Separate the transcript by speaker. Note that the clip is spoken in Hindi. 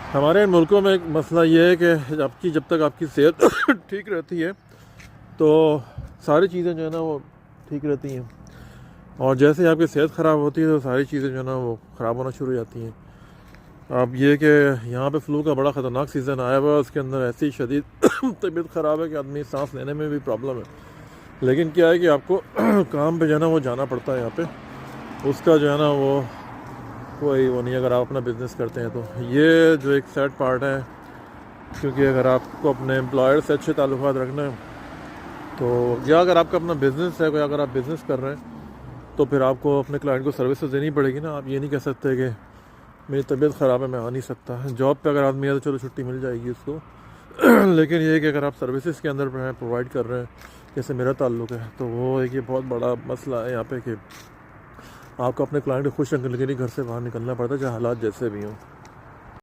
Speaker 1: हमारे इन मुल्कों में एक मसला ये है कि जब तक आपकी सेहत ठीक रहती है तो सारी चीज़ें जो है ना वो ठीक रहती हैं, और जैसे ही आपकी सेहत ख़राब होती है तो सारी चीज़ें जो है ना वो ख़राब होना शुरू हो जाती हैं। अब ये कि यहाँ पे फ्लू का बड़ा ख़तरनाक सीज़न आया हुआ है, उसके अंदर ऐसी शदीद तबीयत ख़राब है कि आदमी सांस लेने में भी प्रॉब्लम है। लेकिन क्या है कि आपको काम पे जो है ना वो जाना पड़ता है। यहाँ पे उसका जो है ना वो नहीं, अगर आप अपना बिज़नेस करते हैं तो ये जो एक सैड पार्ट है, क्योंकि अगर आपको अपने एम्प्लॉयर से अच्छे ताल्लुकात रखना है तो, या अगर आपका अपना बिज़नेस है, कोई अगर आप बिज़नेस कर रहे हैं तो फिर आपको अपने क्लाइंट को सर्विसेज देनी पड़ेगी ना। आप ये नहीं कह सकते कि मेरी तबीयत ख़राब है मैं आ नहीं सकता। जॉब पे अगर आदमी है तो चलो छुट्टी मिल जाएगी उसको लेकिन ये है कि अगर आप सर्विसेज के अंदर प्रोवाइड कर रहे हैं, जैसे मेरा ताल्लुक़ है, तो वो एक ये बहुत बड़ा मसला है यहाँ पे कि आपको अपने क्लाइंट को खुश रखने के लिए घर से बाहर निकलना पड़ता है, चाहे हालात जैसे भी हों।